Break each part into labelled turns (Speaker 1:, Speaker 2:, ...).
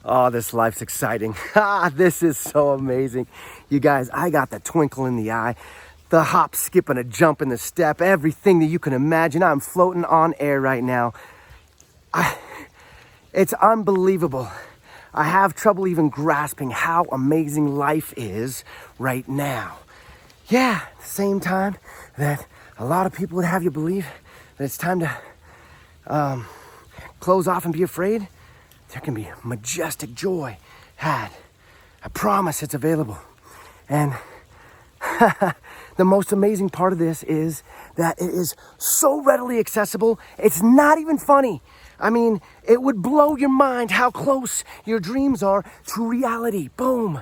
Speaker 1: Oh, this life's exciting. This is so amazing. You guys, I got the twinkle in the eye, the hop, skip, and a jump in the step, everything that you can imagine. I'm floating on air right now. It's unbelievable. I have trouble even grasping how amazing life is right now. Yeah, at the same time that a lot of people would have you believe that it's time to close off and be afraid, there can be majestic joy had. I promise it's available. And the most amazing part of this is that it is so readily accessible, it's not even funny. I mean, it would blow your mind how close your dreams are to reality. Boom.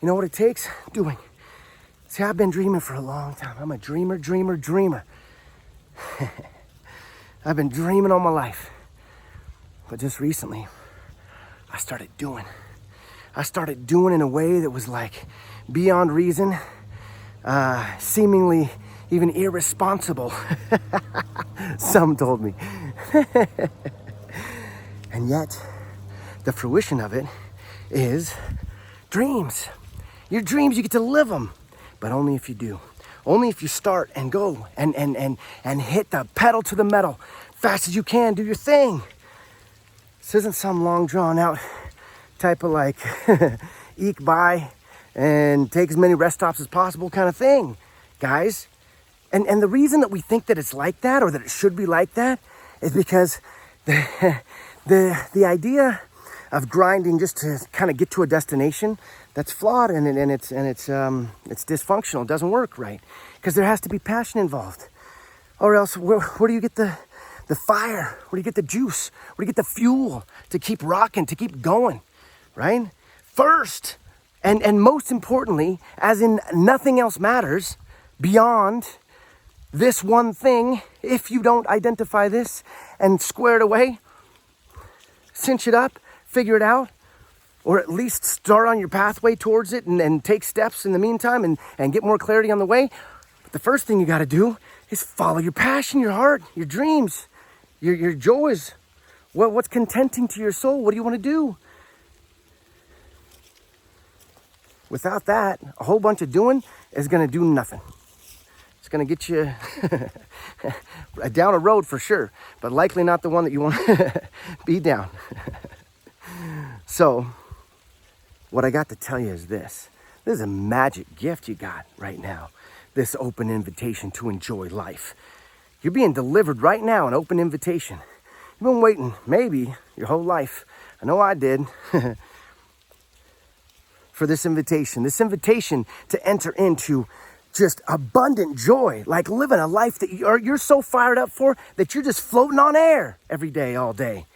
Speaker 1: You know what it takes? Doing. See, I've been dreaming for a long time. I'm a dreamer. I've been dreaming all my life. But just recently, I started doing. I started doing in a way that was like beyond reason, seemingly even irresponsible. Some told me. And yet, the fruition of it is dreams. Your dreams, you get to live them, but only if you do. Only if you start and go and hit the pedal to the metal fast as you can. Do your thing. This isn't some long drawn out type of like eke by and take as many rest stops as possible kind of thing, guys. And the reason that we think that it's like that or that it should be like that is because the idea of grinding just to kind of get to a destination that's flawed and it's dysfunctional. It doesn't work right because there has to be passion involved, or else where do you get the fire? Where do you get the juice? Where do you get the fuel to keep rocking, to keep going, right? First, and most importantly, as in nothing else matters beyond this one thing, if you don't identify this and square it away, cinch it up, figure it out, or at least start on your pathway towards it and take steps in the meantime and get more clarity on the way. But the first thing you got to do is follow your passion, your heart, your dreams, your joys. What's contenting to your soul? What do you want to do? Without that, a whole bunch of doing is going to do nothing. It's going to get you down a road for sure, but likely not the one that you want to be down. So, what I got to tell you is this. This is a magic gift you got right now. This open invitation to enjoy life. You're being delivered right now, an open invitation. You've been waiting, maybe, your whole life. I know I did. For this invitation to enter into just abundant joy, like living a life that you're so fired up for that you're just floating on air every day, all day.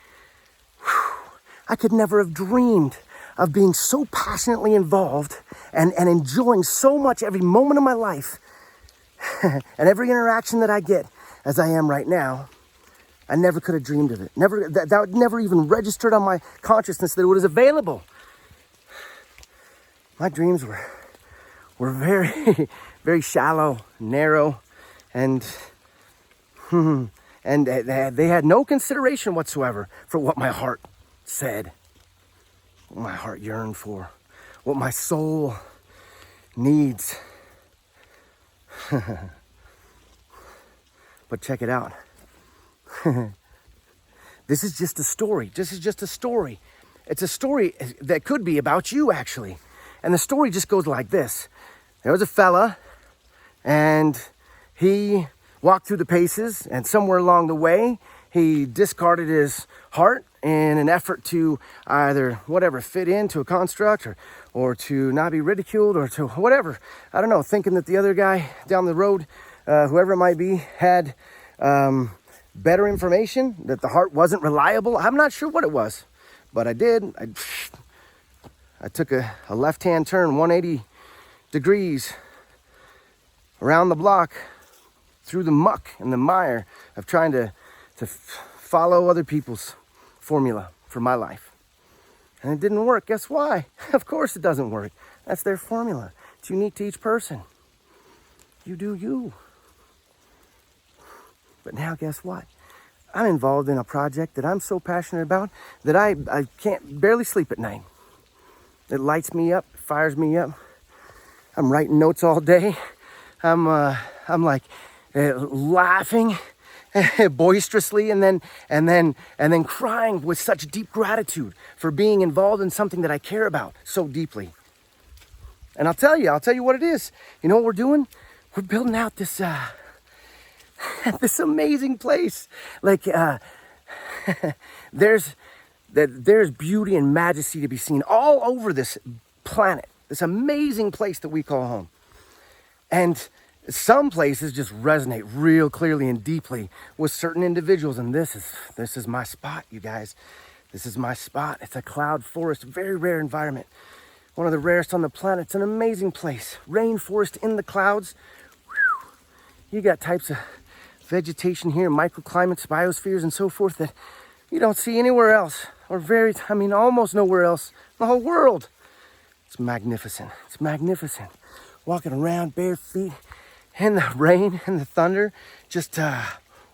Speaker 1: Whew. I could never have dreamed of being so passionately involved and enjoying so much every moment of my life and every interaction that I get as I am right now. I never could have dreamed of it. That never even registered on my consciousness that it was available. My dreams were very, very shallow, narrow, and they had no consideration whatsoever for what my heart said, what my heart yearned for, what my soul needs. But check it out. This is just a story. This is just a story. It's a story that could be about you, actually. And the story just goes like this. There was a fella, and he walked through the paces, and somewhere along the way, he discarded his heart in an effort to either fit into a construct or to not be ridiculed or to whatever. I don't know, thinking that the other guy down the road, whoever it might be, had better information, that the heart wasn't reliable. I'm not sure what it was, but I did. I took a left-hand turn, 180 degrees around the block through the muck and the mire of trying to follow other people's formula for my life. And it didn't work. Guess why? Of course it doesn't work. That's their formula. It's unique to each person. You do you. But now guess what? I'm involved in a project that I'm so passionate about that I can't barely sleep at night. It lights me up, fires me up. I'm writing notes all day. I'm like laughing boisterously and then crying with such deep gratitude for being involved in something that I care about so deeply. And I'll tell you what it is. You know what we're doing? We're building out this this amazing place. Like there's beauty and majesty to be seen all over this planet. This amazing place that we call home. And some places just resonate real clearly and deeply with certain individuals. And this is my spot, you guys. This is my spot. It's a cloud forest, very rare environment. One of the rarest on the planet. It's an amazing place. Rainforest in the clouds. Whew. You got types of vegetation here, microclimates, biospheres, and so forth that you don't see anywhere else. Or almost nowhere else in the whole world. It's magnificent. It's magnificent. Walking around bare feet in the rain and the thunder, just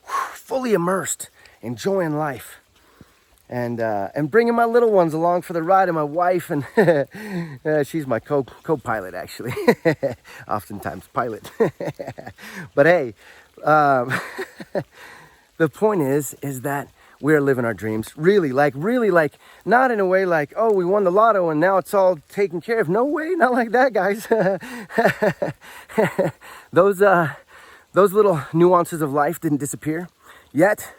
Speaker 1: fully immersed, enjoying life. And bringing my little ones along for the ride, and my wife, and she's my co-pilot actually, oftentimes pilot. But hey, the point is that we're living our dreams, really like, not in a way like, oh, we won the lotto and now it's all taken care of. No way, not like that, guys. Those little nuances of life didn't disappear yet.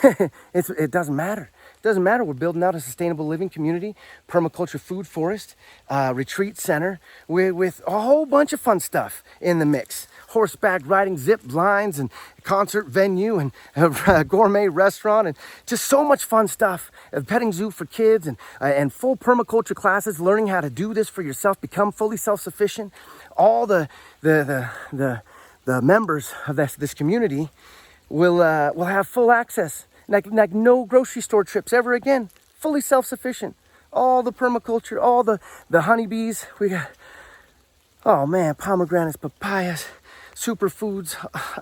Speaker 1: It doesn't matter. It doesn't matter. We're building out a sustainable living community, permaculture food forest, retreat center with a whole bunch of fun stuff in the mix. Horseback riding, zip lines, and concert venue, and a gourmet restaurant, and just so much fun stuff. A petting zoo for kids, and full permaculture classes, learning how to do this for yourself, become fully self-sufficient. All the members of this community will have full access, like no grocery store trips ever again. Fully self-sufficient. All the permaculture, all the honeybees. We got, oh man, pomegranates, papayas, superfoods,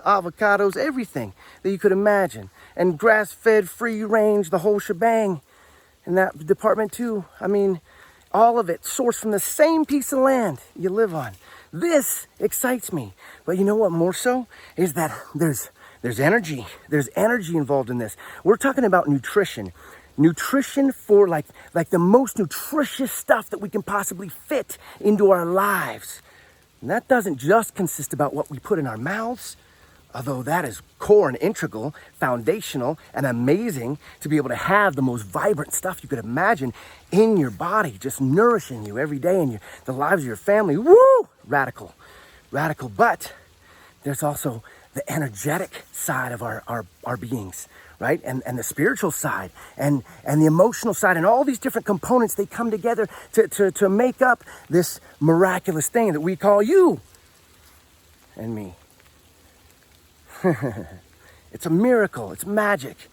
Speaker 1: avocados, everything that you could imagine. And grass-fed, free-range, the whole shebang. In that department too. I mean, all of it sourced from the same piece of land you live on. This excites me. But you know what more so? Is that there's energy. There's energy involved in this. We're talking about nutrition. Nutrition for like the most nutritious stuff that we can possibly fit into our lives. And that doesn't just consist about what we put in our mouths, although that is core and integral, foundational, and amazing to be able to have the most vibrant stuff you could imagine in your body, just nourishing you every day and the lives of your family. Woo! Radical. But there's also the energetic side of our beings, right? And the spiritual side and the emotional side, and all these different components, they come together to make up this miraculous thing that we call you and me. It's a miracle. It's magic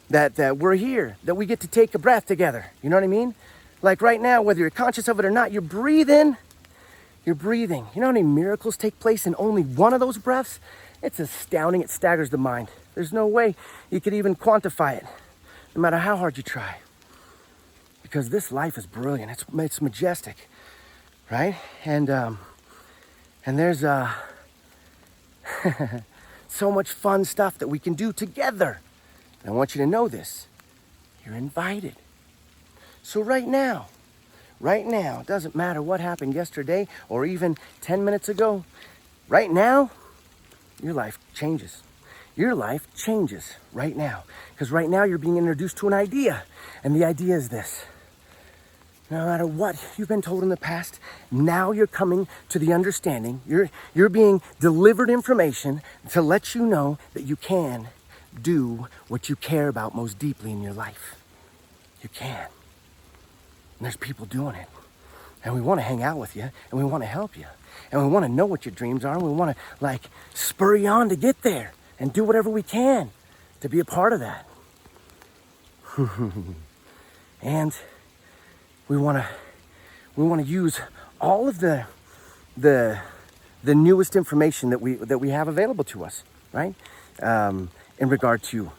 Speaker 1: that we're here, that we get to take a breath together. You know what I mean? Like right now, whether you're conscious of it or not, you're breathing. You're breathing. You know how many miracles take place in only one of those breaths? It's astounding. It staggers the mind. There's no way you could even quantify it, no matter how hard you try. Because this life is brilliant. It's majestic, right? And there's so much fun stuff that we can do together. And I want you to know this. You're invited. So right now, it doesn't matter what happened yesterday or even 10 minutes ago. Right now, your life changes. Your life changes right now. Because right now you're being introduced to an idea. And the idea is this. No matter what you've been told in the past, now you're coming to the understanding. You're being delivered information to let you know that you can do what you care about most deeply in your life. You can. And there's people doing it. And we want to hang out with you. And we want to help you. And we want to know what your dreams are. And we want to spur you on to get there. And do whatever we can to be a part of that. And we want to use all of the newest information that we have available to us, right? In regard to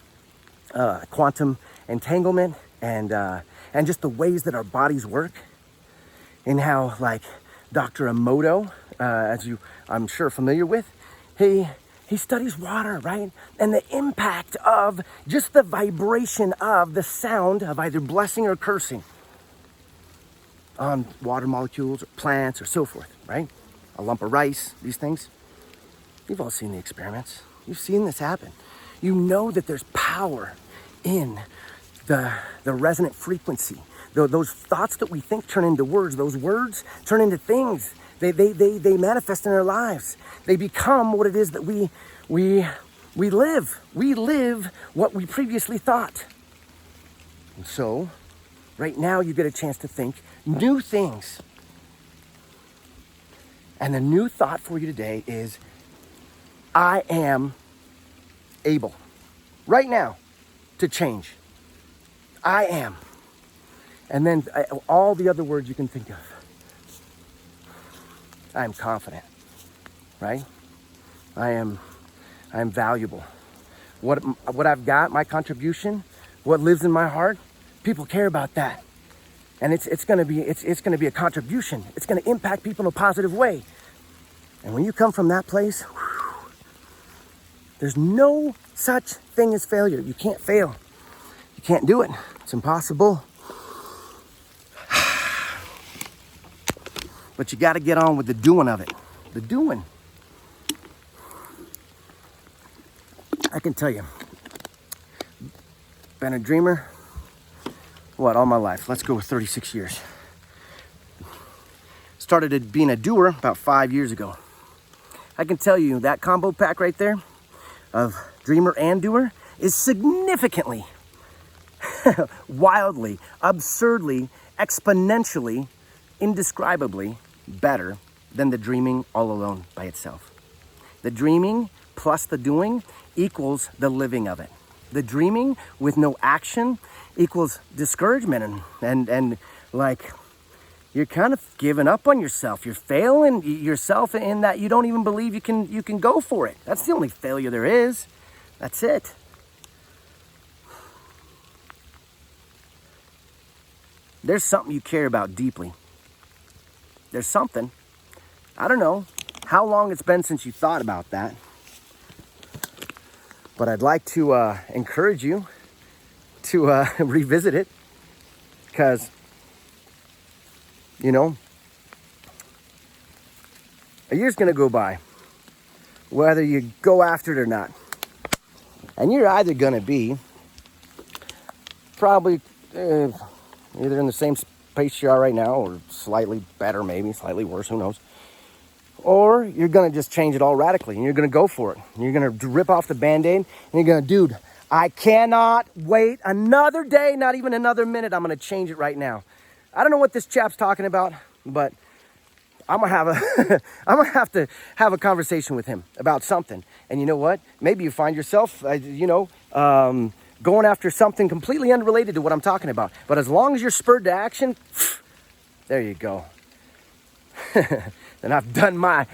Speaker 1: quantum entanglement and just the ways that our bodies work, and how, like, Dr. Emoto, as you I'm sure familiar with, he studies water, right? And the impact of just the vibration of the sound of either blessing or cursing on water molecules or plants or so forth, right? A lump of rice, these things. You've all seen the experiments. You've seen this happen. You know that there's power in the resonant frequency. Those thoughts that we think turn into words. Those words turn into things. They manifest in our lives. They become what it is that we live. We live what we previously thought. And so, right now you get a chance to think new things. And the new thought for you today is, I am able, right now, to change. I am. And then all the other words you can think of. I am confident, right? I am valuable. What I've got, my contribution, what lives in my heart, people care about that. And it's gonna be a contribution. It's gonna impact people in a positive way. And when you come from that place, whew, there's no such thing as failure. You can't fail. You can't do it. It's impossible. But you got to get on with the doing of it. The doing. I can tell you, been a dreamer, all my life. Let's go with 36 years. Started being a doer about 5 years ago. I can tell you that combo pack right there of dreamer and doer is significantly, wildly, absurdly, exponentially, indescribably better than the dreaming all alone by itself. The dreaming plus the doing equals the living of it. The dreaming with no action equals discouragement and like, you're kind of giving up on yourself. You're failing yourself in that you don't even believe you can go for it. That's the only failure there is. That's it. There's something you care about deeply. There's something. I don't know how long it's been since you thought about that. But I'd like to encourage you to revisit it. Because, a year's going to go by, whether you go after it or not. And you're either going to be probably either in the same space you are right now, or slightly better, maybe slightly worse, who knows. Or you're going to just change it all radically, and you're going to go for it. And you're going to rip off the Band-Aid, and you're going to, dude, I cannot wait another day, not even another minute. I'm going to change it right now. I don't know what this chap's talking about, but I'm going to have to have a conversation with him about something. And you know what? Maybe you find yourself, going after something completely unrelated to what I'm talking about. But as long as you're spurred to action, there you go. Then I've done my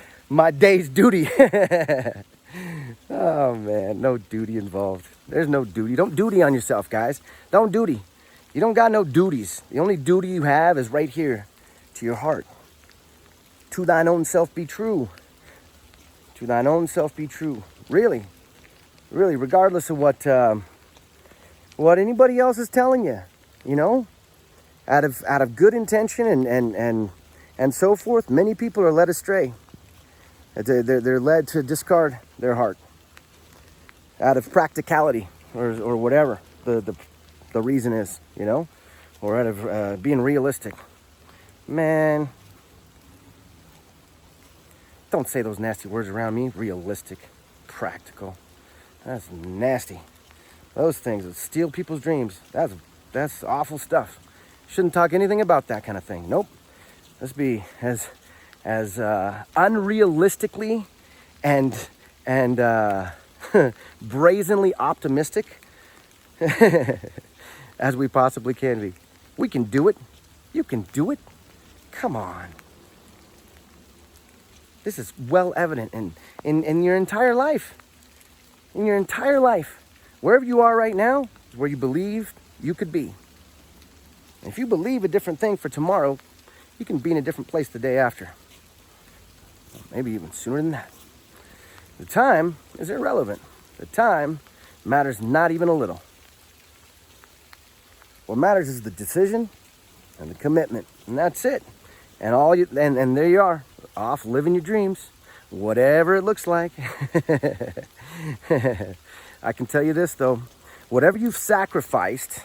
Speaker 1: day's duty. Oh man, no duty involved. There's no duty. Don't duty on yourself, guys. Don't duty. You don't got no duties. The only duty you have is right here, to your heart. To thine own self be true. To thine own self be true. Really, regardless of what anybody else is telling you, out of good intention and so forth, many people are led astray. They're led to discard their heart out of practicality or whatever the reason is, or out of being realistic. Man, don't say those nasty words around me. Realistic, practical. That's nasty. Those things that steal people's dreams. That's awful stuff. Shouldn't talk anything about that kind of thing. Nope. Let's be as unrealistically and brazenly optimistic as we possibly can be. We can do it. You can do it. Come on. This is well evident in your entire life. In your entire life. Wherever you are right now, is where you believe you could be. And if you believe a different thing for tomorrow, you can be in a different place the day after. Maybe even sooner than that. The time is irrelevant. The time matters not even a little. What matters is the decision and the commitment, and that's it. And and there you are, off living your dreams, whatever it looks like. I can tell you this though, whatever you've sacrificed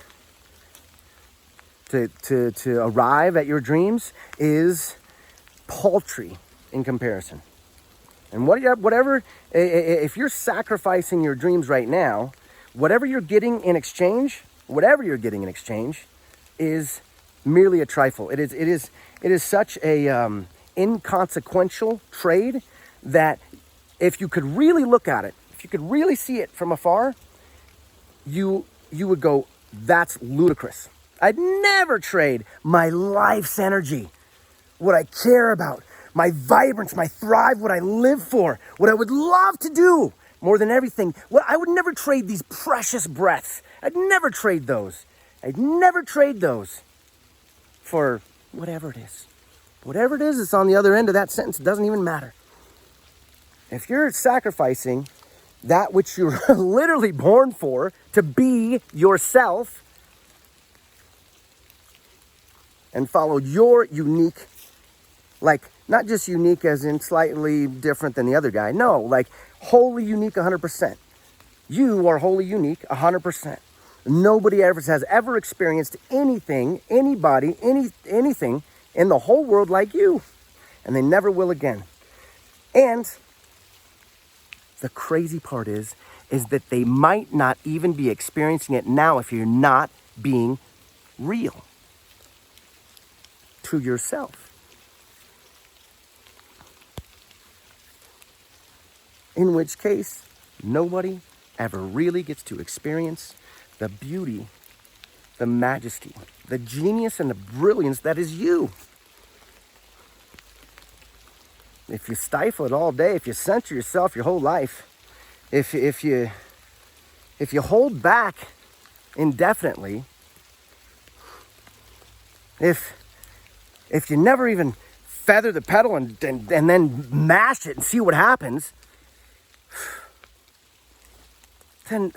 Speaker 1: to arrive at your dreams is paltry in comparison. And whatever, if you're sacrificing your dreams right now, whatever you're getting in exchange is merely a trifle. It is such a inconsequential trade that if you could really look at it, if you could really see it from afar, you would go, that's ludicrous. I'd never trade my life's energy, what I care about, my vibrance, my thrive, what I live for, what I would love to do more than everything. I would never trade these precious breaths. I'd never trade those. I'd never trade those for whatever it is. Whatever it is that's on the other end of that sentence, it doesn't even matter. If you're sacrificing that which you're literally born for, to be yourself, and follow your unique, like not just unique as in slightly different than the other guy. No, like wholly unique 100%. You are wholly unique 100%. Nobody has ever experienced anything, anybody, anything in the whole world like you. And they never will again. And the crazy part is that they might not even be experiencing it now if you're not being real to yourself. In which case, nobody ever really gets to experience the beauty, the majesty, the genius, and the brilliance that is you. If you stifle it all day, if you censor yourself your whole life, if you hold back indefinitely, if you never even feather the pedal and then mash it and see what happens, then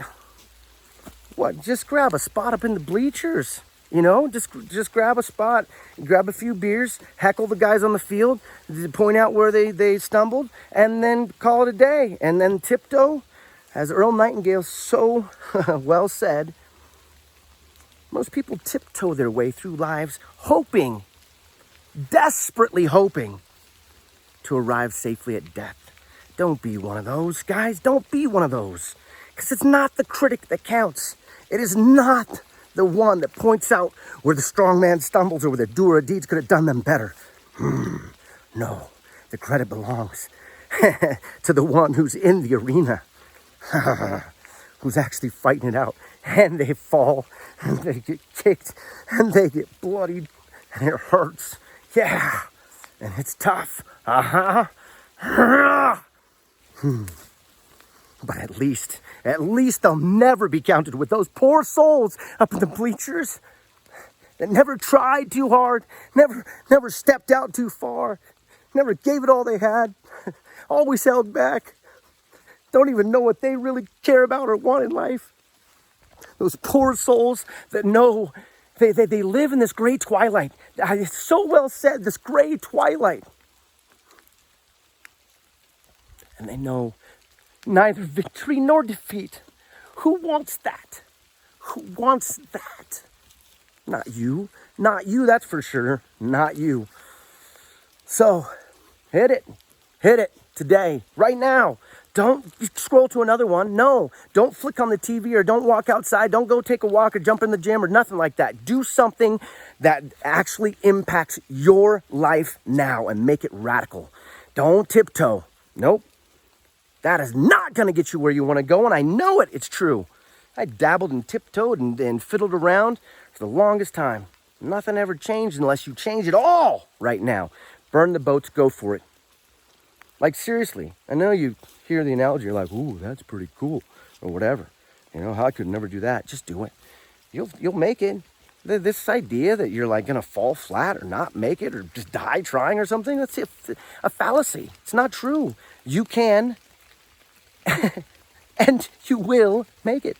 Speaker 1: what? Just grab a spot up in the bleachers, you know? Just grab a spot, grab a few beers, heckle the guys on the field, point out where they stumbled, and then call it a day. And then tiptoe, as Earl Nightingale so well said, most people tiptoe their way through lives hoping, desperately hoping, to arrive safely at death. Don't be one of those, guys. Don't be one of those. Because it's not the critic that counts. It is not the one that points out where the strong man stumbles or where the doer of deeds could have done them better. No, the credit belongs to the one who's in the arena, who's actually fighting it out. And they fall, and they get kicked, and they get bloodied, and it hurts. Yeah, and it's tough. But at least they'll never be counted with those poor souls up in the bleachers that never tried too hard, never stepped out too far, never gave it all they had, always held back, don't even know what they really care about or want in life. Those poor souls that know they live in this gray twilight. It's so well said, this gray twilight. And they know neither victory nor defeat. Who wants that? Who wants that? Not you. Not you, that's for sure. Not you. So, hit it today, right now. Don't scroll to another one. No, don't flick on the TV or don't walk outside. Don't go take a walk or jump in the gym or nothing like that. Do something that actually impacts your life now and make it radical. Don't tiptoe. Nope. That is not going to get you where you want to go, and I know it. It's true. I dabbled and tiptoed and fiddled around for the longest time. Nothing ever changed unless you change it all right now. Burn the boats, go for it. Like, seriously, I know you hear the analogy, you're like, ooh, that's pretty cool, or whatever. You know, I could never do that. Just do it. You'll make it. This idea that you're like gonna fall flat or not make it or just die trying or something, that's a fallacy. It's not true. You can and you will make it.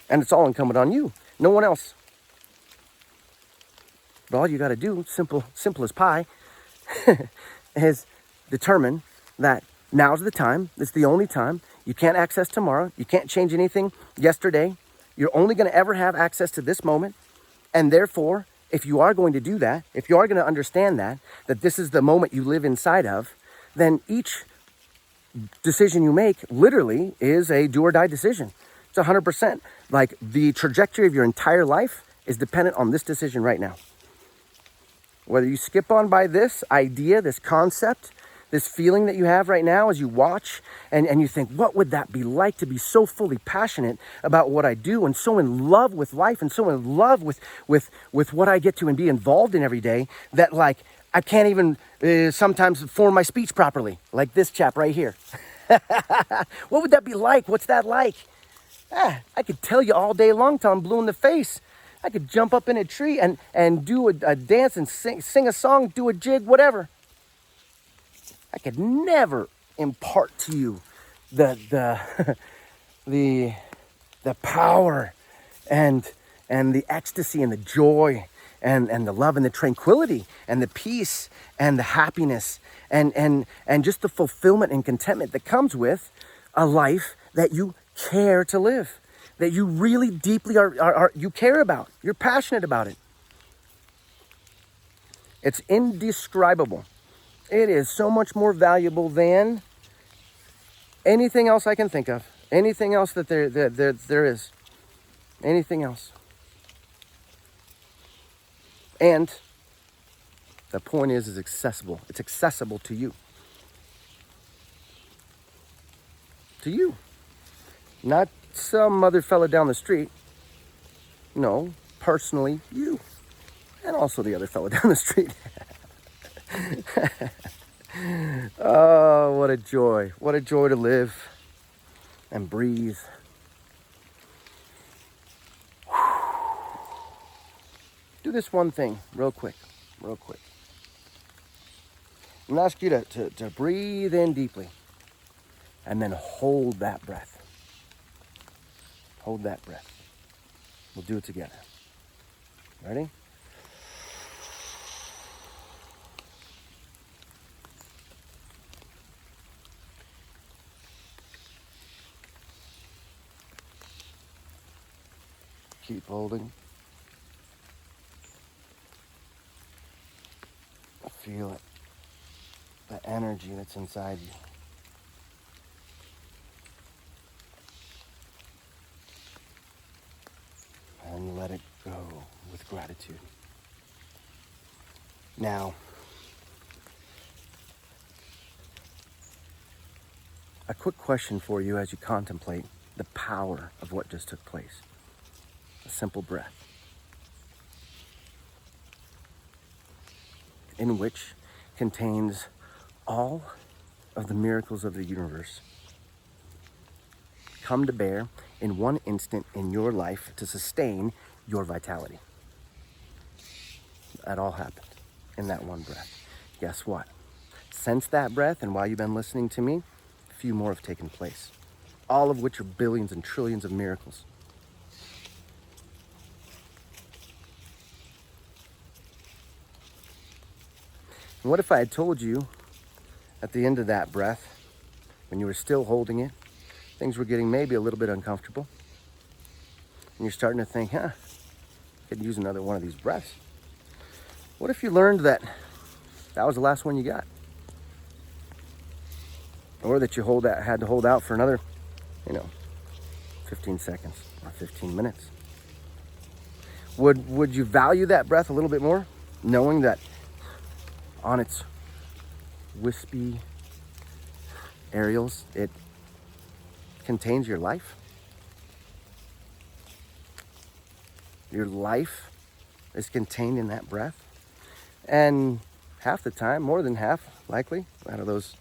Speaker 1: And it's all incumbent on you, no one else. But all you gotta do, simple as pie, is determine that now's the time. It's the only time. You can't access tomorrow. You can't change anything yesterday. You're only going to ever have access to this moment. And therefore, if you are going to do that, if you are going to understand that this is the moment you live inside of, then each decision you make literally is a do or die decision. It's 100%. Like the trajectory of your entire life is dependent on this decision right now. Whether you skip on by this idea, this concept, this feeling that you have right now as you watch and you think, what would that be like to be so fully passionate about what I do and so in love with life and so in love with what I get to and be involved in every day that like I can't even sometimes form my speech properly, like this chap right here. What would that be like? What's that like? I could tell you all day long till I'm blue in the face. I could jump up in a tree and do a dance and sing a song, do a jig, whatever. I could never impart to you the power and the ecstasy and the joy and the love and the tranquility and the peace and the happiness and just the fulfillment and contentment that comes with a life that you care to live, that you really deeply are you care about. You're passionate about it. It's indescribable. It is so much more valuable than anything else I can think of. Anything else that there is. Anything else. And the point is accessible. It's accessible to you. To you. Not some other fella down the street. No, personally, you. And also the other fella down the street. Oh, what a joy. What a joy to live and breathe. Do this one thing real quick. I'm going to ask you to breathe in deeply and then hold that breath. Hold that breath. We'll do it together. Ready? Keep holding. Feel it. The energy that's inside you. And let it go with gratitude. Now, a quick question for you as you contemplate the power of what just took place. A simple breath. In which contains all of the miracles of the universe come to bear in one instant in your life to sustain your vitality. That all happened in that one breath. Guess what? Since that breath and while you've been listening to me, a few more have taken place, all of which are billions and trillions of miracles. And what if I had told you at the end of that breath, when you were still holding it, things were getting maybe a little bit uncomfortable, and you're starting to think, I could use another one of these breaths. What if you learned that was the last one you got? Or that you had to hold out for another, 15 seconds or 15 minutes? Would you value that breath a little bit more, knowing that on its wispy aerials, it contains your life? Your life is contained in that breath. And half the time, more than half, likely, out of those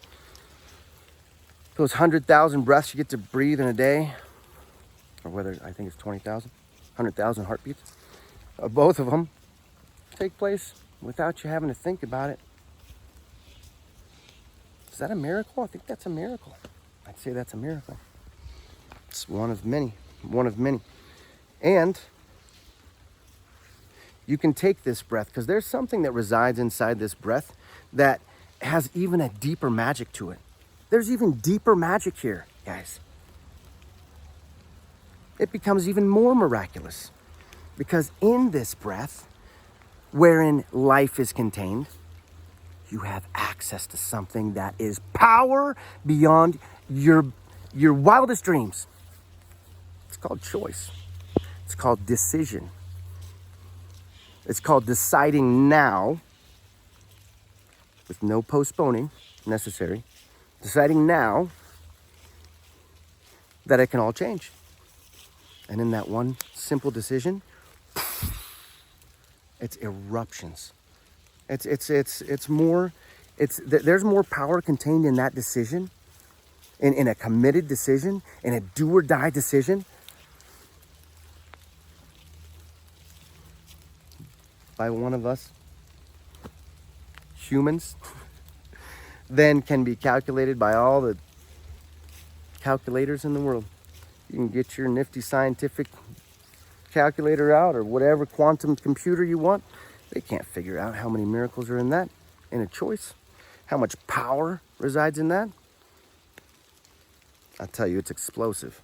Speaker 1: 100,000 breaths you get to breathe in a day, or whether I think it's 20,000, 100,000 heartbeats. Both of them take place without you having to think about it. Is that a miracle? I think that's a miracle. I'd say that's a miracle. It's one of many, one of many. And you can take this breath, because there's something that resides inside this breath that has even a deeper magic to it. There's even deeper magic here, guys. It becomes even more miraculous, because in this breath, wherein life is contained, you have access to something that is power beyond your wildest dreams. It's called choice. It's called decision. It's called deciding now, with no postponing necessary, deciding now that it can all change. And in that one simple decision, it's eruptions. There's more power contained in that decision, in a committed decision, in a do or die decision, by one of us humans, than can be calculated by all the calculators in the world. You can get your nifty scientific calculator out, or whatever quantum computer you want. They can't figure out how many miracles are in that, in a choice. How much power resides in that. I tell you, it's explosive.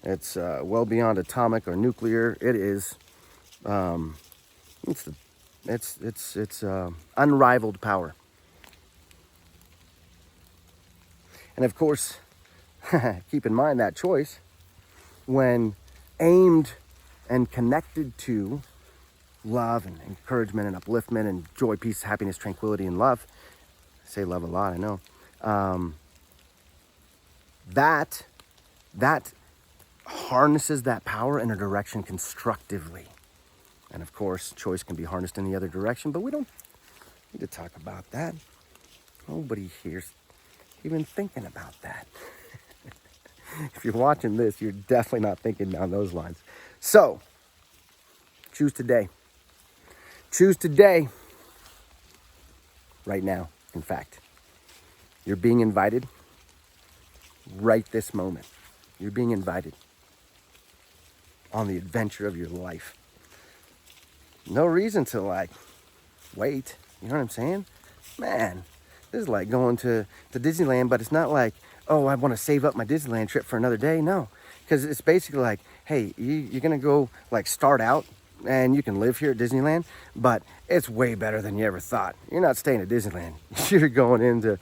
Speaker 1: It's well beyond atomic or nuclear. It is. It's unrivaled power. And of course, keep in mind that choice, when aimed and connected to love and encouragement and upliftment and joy, peace, happiness, tranquility, and love. I say love a lot, I know. That harnesses that power in a direction constructively. And of course, choice can be harnessed in the other direction, but we don't need to talk about that. Nobody here's even thinking about that. If you're watching this, you're definitely not thinking down those lines. So, choose today. Choose today. Right now, in fact. You're being invited right this moment. You're being invited on the adventure of your life. No reason to wait. You know what I'm saying? Man, this is like going to Disneyland, but it's not like, oh, I want to save up my Disneyland trip for another day. No, because it's basically like, hey, you're going to go start out and you can live here at Disneyland, but it's way better than you ever thought. You're not staying at Disneyland. You're going into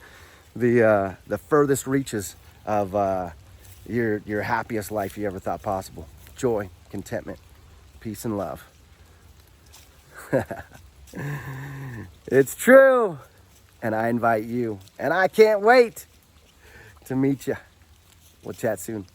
Speaker 1: the furthest reaches of your happiest life you ever thought possible. Joy, contentment, peace, and love. It's true. And I invite you. And I can't wait to meet you. We'll chat soon.